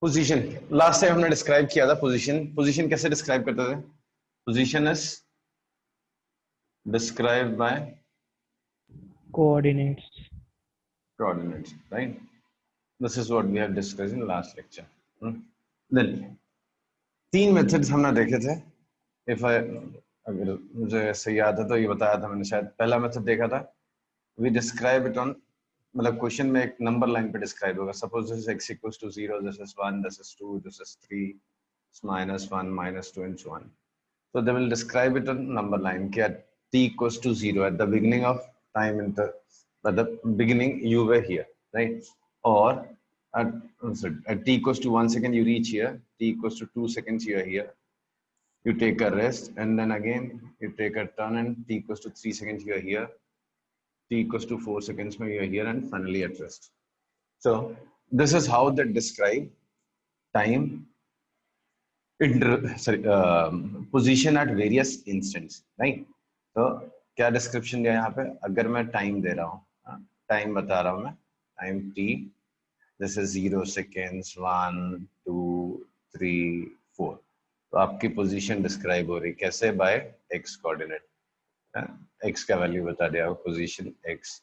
Position last time हमने describe किया था। पोजीशन कैसे डिस्क्राइब करते थे? Position is describe by coordinates. coordinates, right? This is what we have discussed in last lecture. Then तीन methods हमने देखे थे। अगर मुझे सही याद है तो ये बताया था मैंने, शायद पहला मेथड देखा था, वी डिस्क्राइब इट ऑन, मतलब क्वेश्चन में एक नंबर लाइन पे डिस्क्राइब होगा। Suppose this is x equals to 0, this is 1, this is 2, this is 3, it's -1, -2 and so on. So they will describe it on number line कि at t equals to 0 at the beginning of time at the beginning you were here, right? Or at t equals to 1 second you reach here, t equals to 2 seconds you are here, you take a rest and then again you take a turn and t equals to 3 seconds you are here, t equals to 4 seconds you are here and finally at rest. So this is how they describe time position at various instants, right? तो क्या description दिया यहाँ पे? अगर मैं time दे रहा हूँ, time बता रहा हूँ मैं, time t, this is 0 seconds, 1 2 3 4, तो आपकी पोजीशन डिस्क्राइब हो रही कैसे? By x coordinate. x का वैल्यू बता दिया पोजीशन x,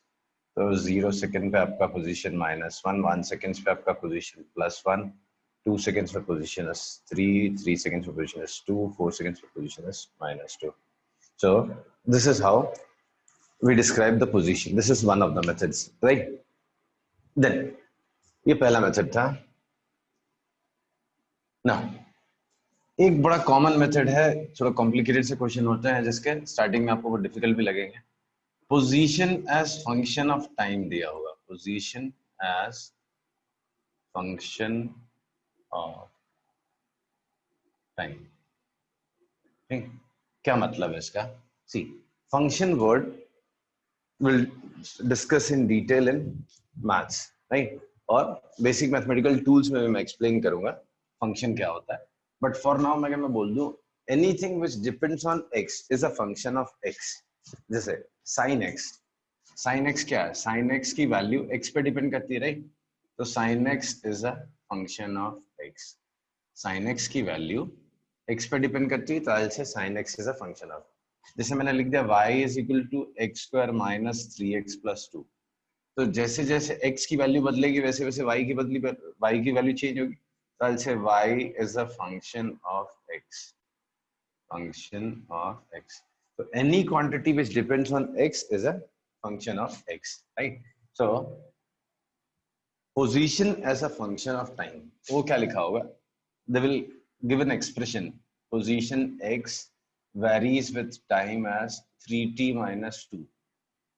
तो 0 सेकंड पे आपका पोजीशन -1, 1 सेकंड्स पे आपका position +1, 2 seconds for position is 3, 3 seconds for position is 2, 4 seconds for position is -2. So this is how we describe the position. This is one of the methods, right? Then ये पहला method था। Now एक बड़ा common method है, थोड़ा complicated से question होते हैं जिसके स्टार्टिंग में आपको वो डिफिकल्ट भी लगेंगे। Position as function of time दिया होगा, position as function of time. क्या मतलब है इसका? See, function word will discuss in detail in maths, right? और बेसिक मैथमेटिकल टूल्स में भी मैं एक्सप्लेन करूंगा फंक्शन क्या होता है। बट फॉर नाउ मैं बोल दूं anything which depends on x is a function of x। जैसे sin x, sin x क्या है? sin x की वैल्यू x पे डिपेंड करती है, राइट? तो sin x is a function of x। sin x की वैल्यू x पे डिपेंड करती है, तो I say sin x is a function of, जैसे मैंने लिख दिया y is equal to x square minus 3x plus 2। तो जैसे जैसे x की वैल्यू बदलेगी वैसे वैसे y की वैल्यू चेंज होगी, तो आई से y is a function of x, function of x। तो any quantity which depends on x is a function of x, right? So position as a function of time, वो क्या लिखा होगा? They will give an expression, position x varies with time as 3t minus 2,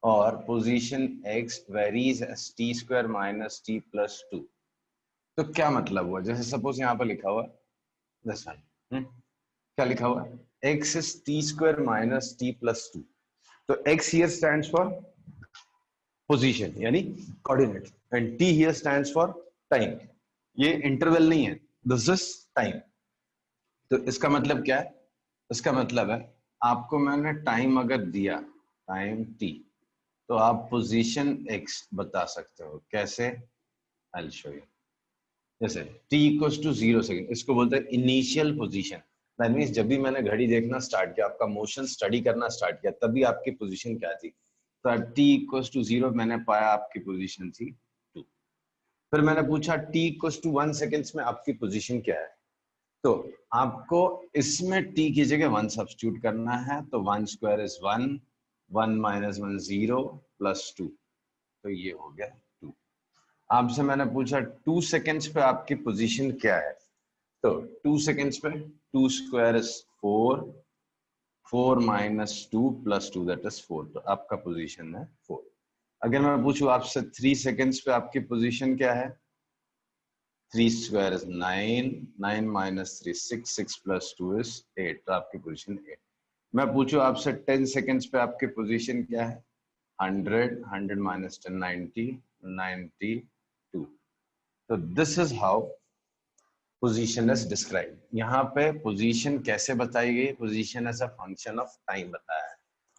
or position x varies as t square minus t plus 2। तो क्या मतलब हुआ? जैसे suppose यहाँ पर लिखा हुआ this one, क्या लिखा हुआ? x is t square minus t plus 2। तो x here stands for position यानी coordinate, and t here stands for time। ये इंटरवल नहीं है, दिस इज टाइम। तो इसका मतलब क्या है? इसका मतलब है आपको मैंने टाइम अगर दिया, टाइम t, तो आप पोजीशन x बता सकते हो। कैसे? I will show you. जैसे t इक्वल्स टू 0 सेकंड, इसको बोलते हैं इनिशियल पोजीशन। दैट मींस जब भी मैंने घड़ी देखना स्टार्ट किया, आपका मोशन स्टडी करना स्टार्ट किया, तभी आपकी पोजीशन क्या थी? तो t इक्वल्स टू 0 मैंने पाया आपकी पोजीशन थी 2। फिर मैंने पूछा t इक्वल्स टू 1 सेकंड्स में आपकी पोजीशन क्या है? तो आपको इसमें t की जगह 1 सब्स्टिट्यूट करना है, तो 1 स्क्वायर इज 1, 1 माइनस 1 0 प्लस 2, तो ये हो गया 2। आपसे मैंने पूछा 2 सेकंड्स पे आपकी पोजीशन क्या है? तो 2 सेकंड्स पे 2 square is 4, 4 minus 2 plus 2 that is 4, तो आपका पोजीशन है 4। अगर मैं पूछूं आपसे 3 सेकंड्स पे आपकी पोजीशन क्या है? 3 square is 9, 9 minus 3 6, 6 plus 2 is 8, तो आपकी पोजीशन 8। मैं पूछूं आपसे 10 सेकंड्स पे आपकी पोजीशन क्या है? 100, 100 माइनस 10 90, 92। तो this is how position is describe. यहाँ पे पोजीशन कैसे बताई गई? Position as a function of time बताया है।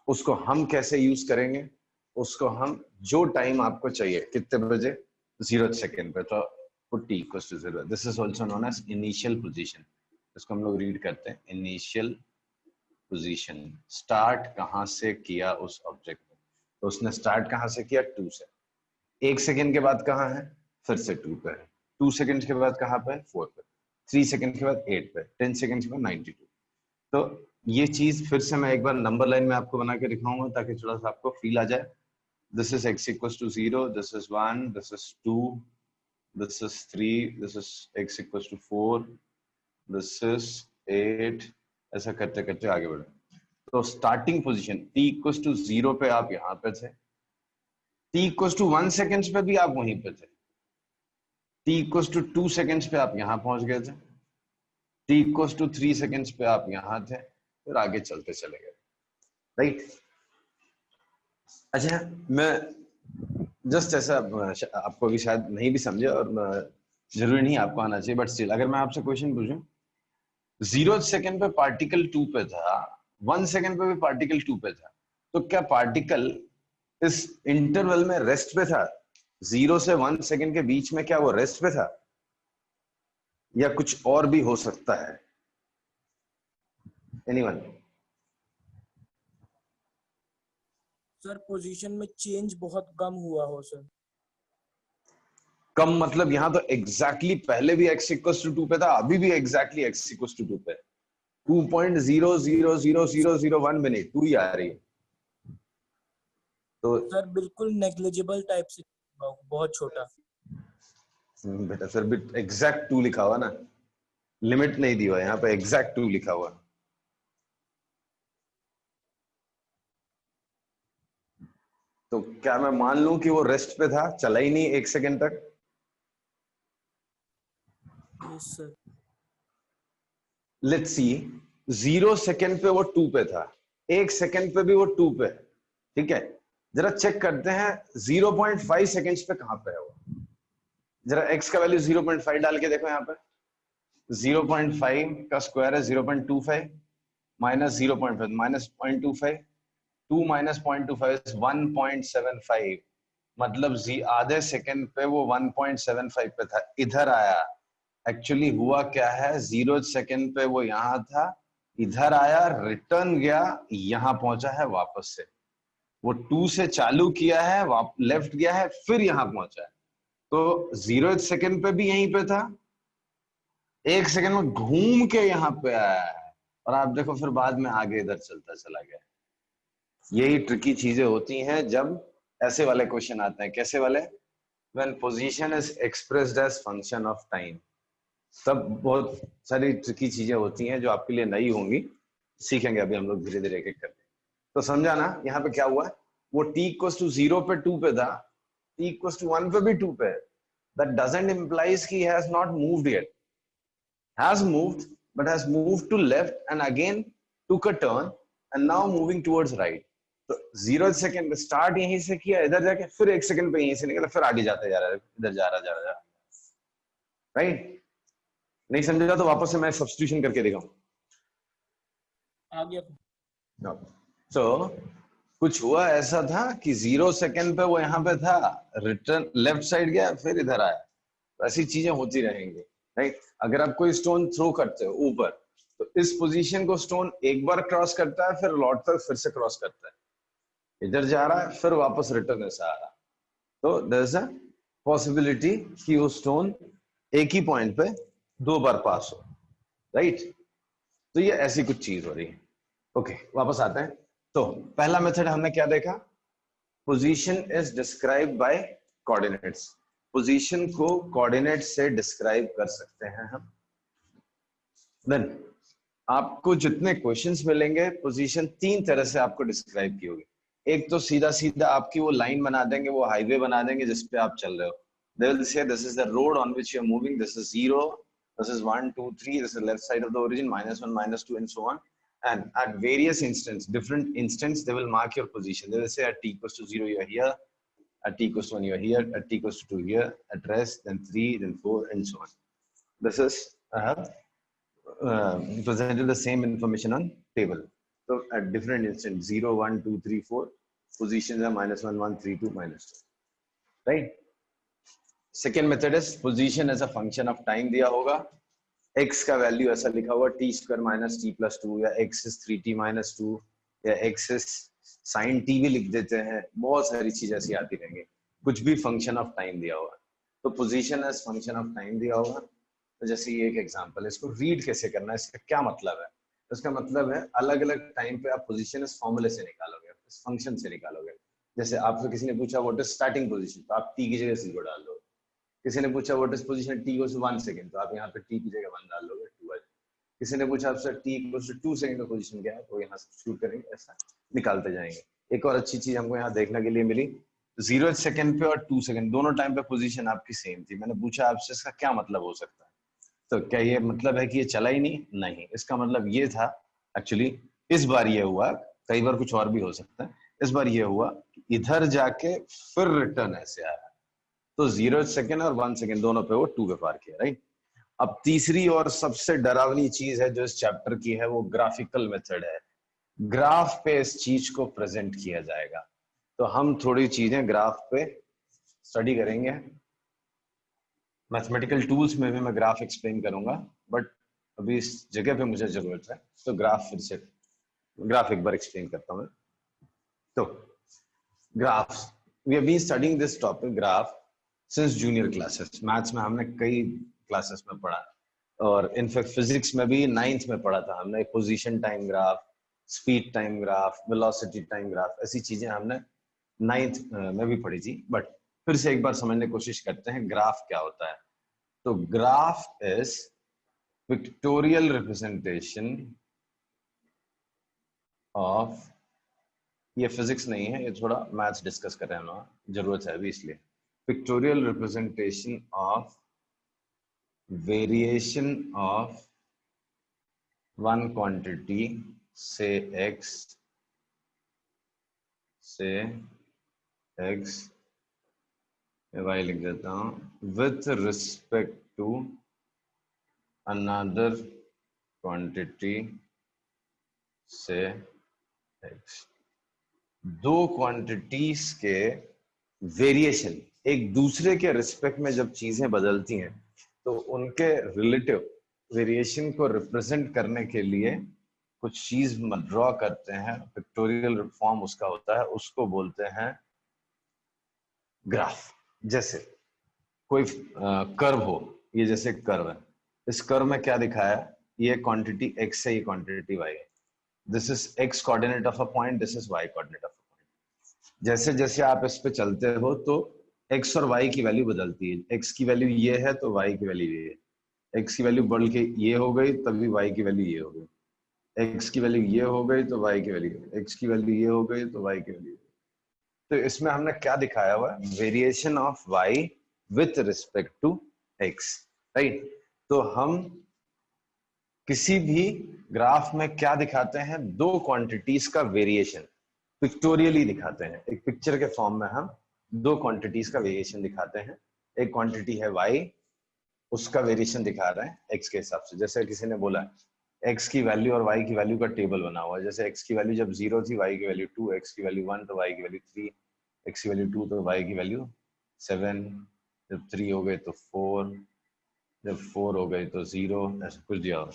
उसको हम कैसे यूज करेंगे? उसको हम जो टाइम आपको चाहिए, कितने बजे? 0 सेकंड पे, तो put t equals to 0. This is also known as initial position. इसको हम लोग रीड करते हैं initial position. स्टार्ट कहां से किया उस ऑब्जेक्ट ने, तो उसने स्टार्ट कहां से किया 2 से. 1 सेकंड के बाद कहां है, फिर से 2 पे है. 2 सेकंड के बाद कहां पे है, 4 पे. 3 सेकंड के बाद 8 पे. 10 सेकंड के बाद 92. तो ये चीज फिर से मैं एक बार नंबर लाइन में आपको बना के दिखाऊंगा ताकि थोड़ा सा आपको फील आ जाए. This is x equals to 0, this is 1, this is 2, this is 3, this is x equals to 4, this is 8, ऐसा करते करते आगे बढ़े. तो starting position t equals to 0 पे आप यहाँ पे थे, t equals to 1 seconds पे भी आप वहीं पे थे, t equals to 2 seconds पे आप यहाँ पहुंच गए थे, t equals to 3 seconds पे आप यहाँ थे, फिर आगे चलते चले गए. राइट. अच्छा, मैं जस्ट ऐसा आपको भी शायद नहीं भी समझे और जरूरी नहीं आपको आना चाहिए, बट स्टिल अगर मैं आपसे क्वेश्चन पूछूं, 0 सेकंड पे पार्टिकल 2 पे था, 1 सेकंड पे भी पार्टिकल 2 पे था, तो क्या पार्टिकल इस इंटरवल में रेस्ट पे था? 0 से 1 सेकंड के बीच में क्या वो रेस्ट पे था, या कुछ और भी हो सकता है? एनीवन? सर पोजीशन में चेंज बहुत कम हुआ हो सर. कम मतलब यहाँ तो एग्जैक्टली पहले भी x इक्वल्स टू 2 पे था, अभी भी एग्जैक्टली x इक्वल्स टू 2 पे. 2.0000001 मिनट 2 ही आ रही है. तो सर बिल्कुल नेग्लिजिबल टाइप से, बहुत छोटा. बेटा सर भी एग्जैक्ट 2 लिखा हुआ ना, लिमिट नहीं दी हुआ, यहाँ पे एग्जैक्ट 2 लिखा हुआ. तो क्या मैं मान लूं कि वो रेस्ट पे था, चला ही नहीं 1 सेकंड तक? Yes sir. Let's see, 0 second पे वो 2 पे था, 1 सेकंड पे भी वो 2 पे है. ठीक है, जरा चेक करते हैं 0.5 सेकंड्स पे कहां पे है वो. जरा x का वैल्यू 0.5 डाल के देखो. यहाँ पे 0.5 का स्क्वायर है 0.25 माइनस 0.5 माइनस 0.25, 2 माइनस 0.25 इज 1.75. मतलब आधे सेकंड पे वो 1.75 पे था, इधर आया. एक्चुअली हुआ क्या है, 0 सेकंड पे वो यहाँ था, इधर आया, रिटर्न गया, यहाँ पहुंचा है वापस से. वो 2 से चालू किया है, लेफ्ट गया है, फिर यहाँ पहुंचा है. तो 0 सेकंड पे भी यहीं पे था, 1 सेकंड में घूम के यहाँ पे आया है, और आप देखो फिर बाद में आगे इधर चलता चला गया. यही ट्रिकी चीजें होती हैं जब ऐसे वाले क्वेश्चन आते हैं. कैसे वाले? When position is expressed as function of time. तब बहुत सारी ट्रिकी चीजें होती हैं जो आपके लिए नई होंगी, सीखेंगे अभी हम लोग धीरे धीरे एक एक करके. तो समझा ना यहाँ पे क्या हुआ? वो t equals to 0 पे 2 पे था, t equals to 1 पे भी 2 पे. That doesn't implies he has not moved yet. Has moved, but has moved to left and again took a turn and now moving towards right. तो 0 second में start यहीं से किया, इधर जाके फिर 1 सेकंड पे यहीं से निकला, फिर आगे जाते जा रहा है, इधर जा रहा. राइट? नहीं समझा तो वापस से मैं सब्स्टिट्यूशन करके दिखाऊं. आ गया. तो कुछ हुआ ऐसा था कि 0 सेकंड पे वो यहाँ पे था, रिटर्न लेफ्ट साइड गया, फिर इधर आया. ऐसी चीजें होती रहेंगी. राइट? अगर आप कोई स्टोन थ्रो करते हो ऊपर, तो इस पोजीशन को स्टोन एक बार क्रॉस करता है, फिर लौटता है, फिर से क्रॉस करता है, इधर जा रहा है, फिर वापस रिटर्न ऐसा आ रहा. तो देयर इज अ पॉसिबिलिटी कि वो स्टोन एक ही पॉइंट पे 2 बार पास हो. राइट? तो ये ऐसी कुछ चीज हो रही है. ओके, वापस आते हैं. तो पहला मेथड हमने क्या देखा? Position is described bye coordinates. Position को कोऑर्डिनेट से डिस्क्राइब कर सकते हैं हम. देन आपको जितने क्वेश्चंस मिलेंगे, पोजीशन 3 तरह से आपको डिस्क्राइब की होगी. एक तो सीधा सीधा आपकी वो लाइन बना देंगे, वो हाईवे बना देंगे जिस पे आप चल रहे हो. They will say this is the road on which you are moving, this is 0, this is 1 2 3, this is left side of the origin, -1 -2 and so on. And at various instants, different instants, they will mark your position. They will say at t equals to 0 you are here, at t equals to 1 you are here, at t equals to 2 here, at rest, then 3, then 4 and so on. This is I have presented the same information on table. So at different instants, 0 1 2 3 4, positions are -1 1 3 2 -2. Right? Second method is position as a function of time दिया होगा, x का value ऐसा लिखा हुआ T square minus T plus two, या x is 3t minus two, या x is sine T भी लिख देते हैं, बहुत सारी चीज ऐसी आती रहेंगी, कुछ भी फंक्शन ऑफ टाइम दिया होगा। तो position as function of time दिया होगा। तो जैसे ये एक एग्जांपल है, इसको रीड कैसे करना है, इसका क्या मतलब है? इसका मतलब है अलग अलग टाइम पे आप पोजीशन इस फॉर्मूले से निकालोगे, इस फंक्शन से निकालोगे। जैसे आपसे किसी ने पूछा व्हाट इज स्टार्टिंग पोजीशन, तो आप टी की जगह 0 डाल दो। किसी ने पूछा what is position t equals to 1 second, तो आप यहाँ पे टी की जगह 1 डाल दोगे, 2 किसी ने पूछा आपसे टी इक्वल्स टू 2 सेकंड का पोजीशन क्या है, तो यहाँ सब्स्टिट्यूट करेंगे, ऐसा निकालते जाएंगे। एक और अच्छी चीज हमको यहाँ देखने के लिए मिली, 0 सेकंड पे और 2 सेकंड दोनों टाइम पे पोजीशन आपकी सेम थी। मैंने पूछा आपसे इसका क्या मतलब हो सकता है, तो क्या ये मतलब है कि ये चला ही नहीं, इसका मतलब ये था एक्चुअली, इस बार ये हुआ, कई बार कुछ और भी हो सकता है, इस बार ये हुआ इधर जाके फिर रिटर्न ऐसे आया, तो 0 सेकंड और 1 सेकंड दोनों पे वो 2 पे पार किया, राइट। अब तीसरी और सबसे डरावनी चीज है जो इस चैप्टर की है, वो ग्राफिकल मेथड है। ग्राफ पे इस चीज को प्रेजेंट किया जाएगा। तो हम थोड़ी चीजें ग्राफ पे स्टडी करेंगे, मैथमेटिकल टूल्स में भी मैं ग्राफ एक्सप्लेन करूंगा, बट अभी इस जगह पे मुझे जरूरत है, तो ग्राफ फिर से ग्राफ एक बार एक्सप्लेन करता हूं। तो graphs, we have been studying this topic graph since junior classes. Maths में हमने कई क्लासेस में पढ़ा, और इनफैक्ट फिजिक्स में भी 9th में पढ़ा था हमने, position time graph, speed time graph, velocity time graph, ऐसी चीजें हमने 9th में भी पढ़ी थी। बट फिर से एक बार समझने की कोशिश करते हैं ग्राफ क्या होता है। तो graph is pictorial representation of, ये फिजिक्स नहीं है, ये थोड़ा मैथ्स डिस्कस कर रहे हैं ना, जरूरत है अभी इसलिए। Pictorial representation of variation of one quantity से x y लिख देता हूं, with respect to another quantity से x। दो क्वांटिटीज के वेरिएशन एक दूसरे के रिस्पेक्ट में जब चीजें बदलती हैं, तो उनके रिलेटिव वेरिएशन को रिप्रेजेंट करने के लिए कुछ चीज ड्रॉ करते हैं, पिक्टोरियल फॉर्म उसका होता है, उसको बोलते हैं ग्राफ। जैसे कोई कर्व हो, ये जैसे कर्व है, इस कर्व में क्या दिखाया है, ये क्वांटिटी x है, ये क्वांटिटी y है, this is x coordinate of a point, this is y coordinate of a point. जैसे जैसे आप इस पे चलते हो तो x और y की वैल्यू बदलती है, x की वैल्यू ये है तो y की वैल्यू ये है, x की वैल्यू बढ़ के ये हो गई तभी y की वैल्यू ये हो गई, x की वैल्यू ये हो गई तो y की वैल्यू, x की वैल्यू ये हो गई तो y की वैल्यू। तो इसमें हमने क्या दिखाया हुआ है, variation of y with respect to x, right. तो हम किसी भी ग्राफ में क्या दिखाते हैं, दो क्वांटिटीज का वेरिएशन पिक्टोरियली दिखाते हैं, एक पिक्चर के फॉर्म में हम दो क्वांटिटीज का वेरिएशन दिखाते हैं। एक क्वांटिटी है y, उसका वेरिएशन दिखा रहे हैं x के हिसाब से। जैसे किसी ने बोला x की वैल्यू और y की वैल्यू का टेबल बना हुआ है, जैसे x की वैल्यू जब 0 थी, y की वैल्यू 2, x की वैल्यू 1 तो y की वैल्यू 3, x की वैल्यू 2 तो y की वैल्यू 7, जब 3 हो गए तो 4, जब 4 हो गए तो 0, ऐसा कुछ दिया हो।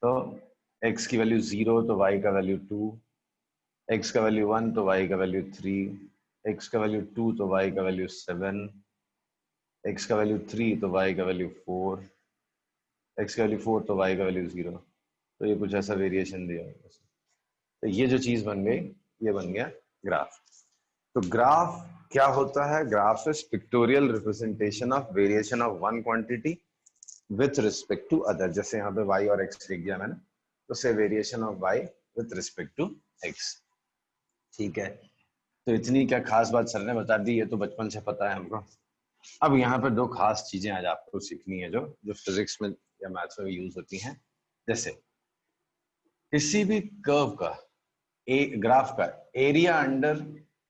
तो x की वैल्यू 0 तो y का वैल्यू 2, x का वैल्यू 1 तो y का वैल्यू 3, x का वैल्यू 2 तो y का वैल्यू 7, x का वैल्यू 3 तो y का वैल्यू 4, x का वैल्यू 4 तो y का वैल्यू 0। तो ये कुछ ऐसा वेरिएशन दिया है। तो ये जो चीज बन गई, ये बन गया ग्राफ। तो ग्राफ क्या होता है, graph is pictorial representation of variation of one quantity with respect to other. जैसे यहाँ पे y और x लिख दिया मैंने, तो से variation of y with respect to x, ठीक है। तो इतनी क्या खास बात सर ने बता दी, ये तो बचपन से पता है हमको। अब यहाँ पे दो खास चीजें आज आपको सीखनी है, जो फिजिक्स में या मैथ्स में यूज होती हैं। जैसे किसी भी कर्व का ग्राफ का एरिया अंडर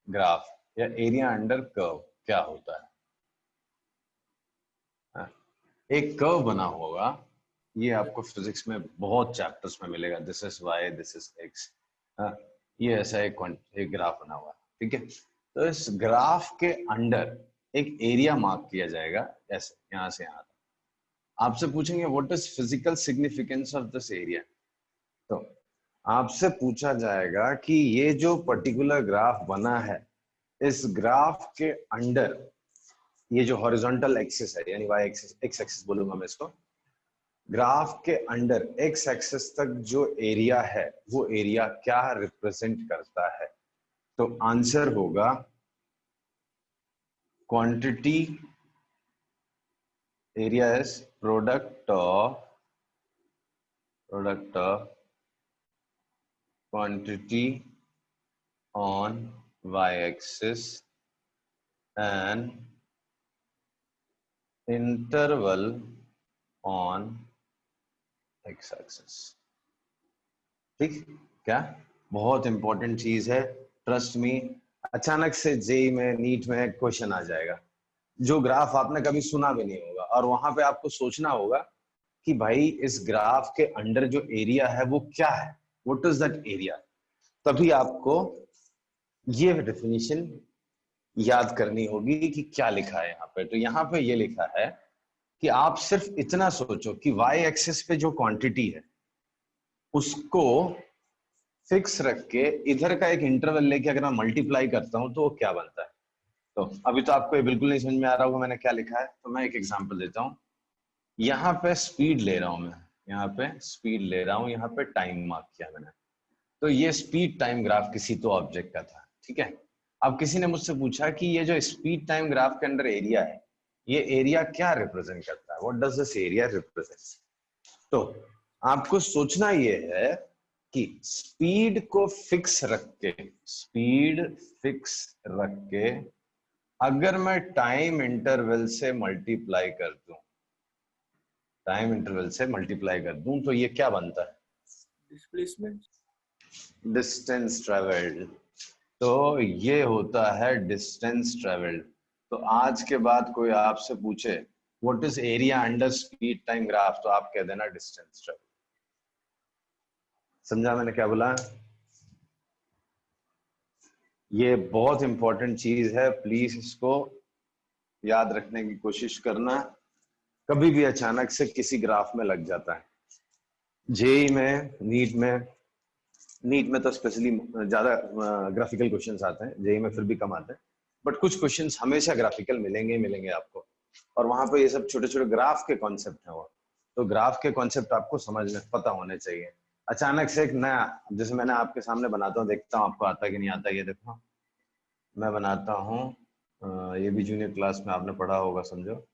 ग्राफ या एरिया अंडर कर्व क्या होता है। एक कर्व बना होगा, ये आपको फिजिक्स में बहुत चैप्टर्स में मिलेगा, this is y, this is x, ये ऐसा एक ग्राफ बना हुआ है, ठीक है। तो इस ग्राफ के अंडर एक एरिया मार्क किया जाएगा ऐसे, यहां से यहां तक। आपसे पूछेंगे what is physical significance of this area. तो आपसे पूछा जाएगा कि ये जो पर्टिकुलर ग्राफ बना है, इस ग्राफ के अंडर ये जो हॉरिजॉन्टल एक्सिस है, यानी वाई एक्सिस, एक्स एक्सिस बोलूंगा मैं इसको, ग्राफ के अंडर एक्स एक्सिस तक जो एरिया है वो एरिया क्या रिप्रेजेंट करता है। तो आंसर होगा quantity area is product of quantity on y-axis and interval on x-axis। ठीक, क्या बहुत इंपॉर्टेंट चीज है, ट्रस्ट मी। अचानक से जेई में, नीट में क्वेश्चन आ जाएगा जो ग्राफ आपने कभी सुना भी नहीं होगा, और वहां पे आपको सोचना होगा कि भाई इस ग्राफ के अंडर जो एरिया है वो क्या है, व्हाट इज दैट एरिया। तभी आपको ये डेफिनेशन याद करनी होगी कि क्या लिखा है यहाँ पे। तो यहाँ पे ये लिखा है कि आप सिर्फ इतना सोचो कि वाई एक्सिस पे जो क्वांटिटी है उसको फिक्स रख के इधर का एक इंटरवल लेके अगर मैं मल्टीप्लाई करता हूं तो वो क्या बनता है। तो अभी तो आपको ये बिल्कुल नहीं समझ में आ रहा होगा मैंने क्या लिखा है, तो मैं एक एग्जांपल देता हूं। यहाँ पे स्पीड ले रहा हूं मैं, यहाँ पे स्पीड ले रहा हूं, यहाँ पे टाइम मार्क किया मैंने। तो ये स्पीड टाइम ग्राफ किसी तो ऑब्जेक्ट का था, ठीक है। अब किसी ने मुझसे पूछा कि ये जो स्पीड टाइम ग्राफ के अंदर एरिया है, ये एरिया क्या रिप्रेजेंट करता है, what does this area represent. तो आपको सोचना ये है कि स्पीड को फिक्स रख के, स्पीड फिक्स रख के अगर मैं टाइम इंटरवल से मल्टीप्लाई कर दूं, टाइम इंटरवल से मल्टीप्लाई कर दूं तो ये क्या बनता है, डिस्प्लेसमेंट, डिस्टेंस ट्रेवल्ड। तो ये होता है डिस्टेंस ट्रेवल्ड। तो आज के बाद कोई आपसे पूछे what is area under speed time graph, तो आप कह देना डिस्टेंस ट्रेवल्ड। समझा मैंने क्या बोला। ये बहुत इंपॉर्टेंट चीज है, प्लीज इसको याद रखने की कोशिश करना। कभी भी अचानक से किसी ग्राफ में लग जाता है, जेई में, नीट में तो स्पेशली ज्यादा ग्राफिकल क्वेश्चंस आते हैं, जेई में फिर भी कम आते हैं, बट कुछ क्वेश्चंस हमेशा ग्राफिकल मिलेंगे आपको। और वहां पे ये सब छोटे छोटे ग्राफ के कॉन्सेप्ट है वो, तो ग्राफ के कॉन्सेप्ट आपको समझने पता होने चाहिए। अचानक से एक नया, जैसे मैंने आपके सामने बनाता हूँ, देखता हूँ आपको आता है कि नहीं आता। ये देखो मैं बनाता हूँ, ये भी जूनियर क्लास में आपने पढ़ा होगा, समझो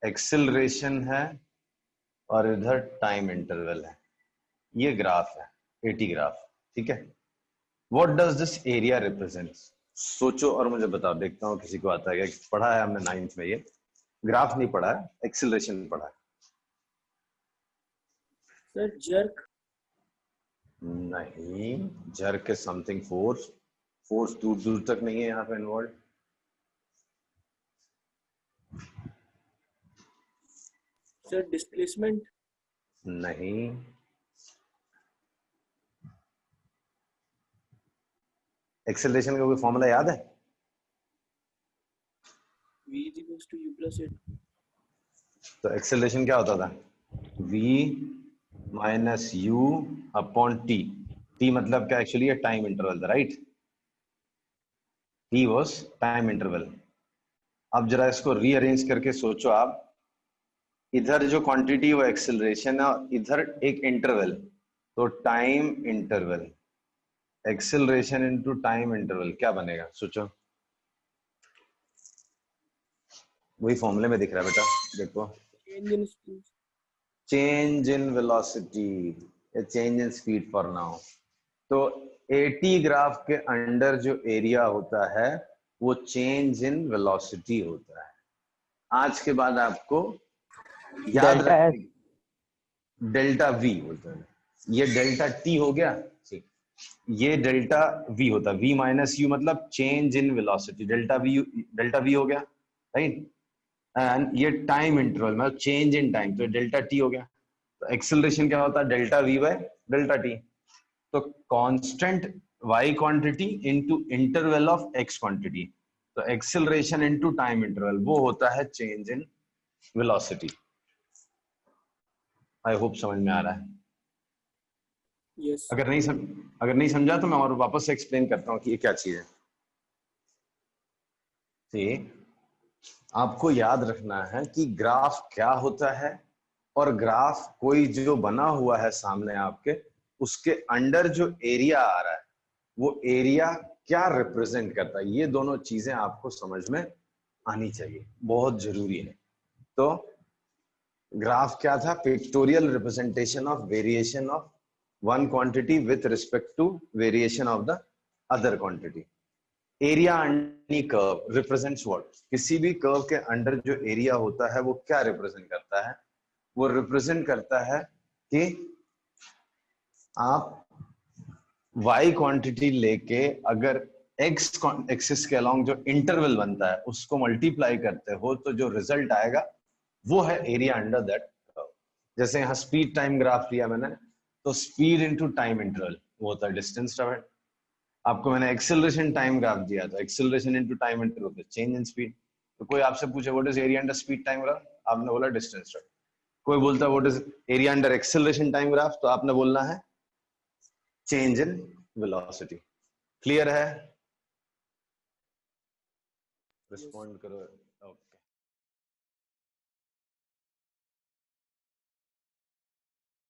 एक्सेलरेशन है और इधर टाइम इंटरवल है, ये ग्राफ है, एटी ग्राफ, ठीक है। What does this area represent, सोचो और मुझे बताओ, देखता हूँ किसी को आता है क्या। पढ़ा है हमने 9th में, ये ग्राफ नहीं पढ़ा है, एक्सेलरेशन पढ़ा है। सर जर्क, नहीं, jerk is something force, force दूर दूर तक नहीं है यहाँ पे इन्वॉल्व। सर डिस्प्लेसमेंट, नहीं, एक्सेलरेशन का कोई फॉर्मूला याद है। v is equals to u plus 8। तो एक्सेलरेशन क्या होता था, v minus you upon T. T मतलब क्या, एक्चुअली टाइम इंटरवल था, right. Tea was time interval. अब जरा इसको रीअरेंज करके सोचो आप, इधर जो क्वांटिटी वो एक्सेलरेशन है और इधर एक इंटरवल, तो time interval, acceleration into time interval क्या बनेगा, सोचो। वही फॉर्मूले में दिख रहा है बेटा, देखो, change in speed, change in velocity या change in speed for now. तो 80 ग्राफ के अंडर जो एरिया होता है वो चेंज इन वेलोसिटी होता है। आज के बाद आपको याद रखना, डेल्टा वी होता है, ये डेल्टा टी हो गया, ठीक, ये डेल्टा वी होता है, वी माइनस यू मतलब change in velocity, delta V हो गया, राइट। एंड ये टाइम इंटरवल मतलब चेंज इन टाइम, तो डेल्टा टी हो गया। तो एक्सेलरेशन क्या होता है, delta V by delta T. तो constant y quantity into interval of x quantity, तो एक्सेलरेशन इनटू टाइम इंटरवल वो होता है change in velocity. I hope समझ में आ रहा है। यस। अगर नहीं समझा तो मैं और वापस से एक्सप्लेन करता हूँ कि ये क्या चीज है। ठीक, आपको याद रखना है कि ग्राफ क्या होता है, और ग्राफ कोई जो बना हुआ है सामने आपके, उसके अंडर जो एरिया आ रहा है वो एरिया क्या रिप्रेजेंट करता है, ये दोनों चीजें आपको समझ में आनी चाहिए, बहुत जरूरी है। तो ग्राफ क्या था? Pictorial representation of variation of one quantity with respect to variation of the other quantity. Area under the curve represents what? किसी भी कर्व के अंडर जो एरिया होता है वो क्या रिप्रेजेंट करता है? वो रिप्रेजेंट करता है कि आप y क्वांटिटी लेके अगर x एक्सिस के अलोंग जो इंटरवल बनता है उसको मल्टीप्लाई करते हो तो जो रिजल्ट आएगा वो है एरिया अंडर दैट कर्व। जैसे यहाँ स्पीड टाइम ग्राफ लिया मैंने, तो स्पीड इनटू टाइम इंटरवल वो होता है डिस्टेंस ट्रैवल्ड। आपको मैंने एक्सेलरेशन टाइम ग्राफ दिया था, acceleration into time interval change in speed. तो कोई आपसे पूछे what is area under speed time graph, आपने बोला डिस्टेंस ट्रैवल्ड। कोई बोलता है what is area under acceleration time graph, तो आपने बोलना है चेंज इन वेलोसिटी। क्लियर है? यस। रिस्पॉन्ड करो। ओके।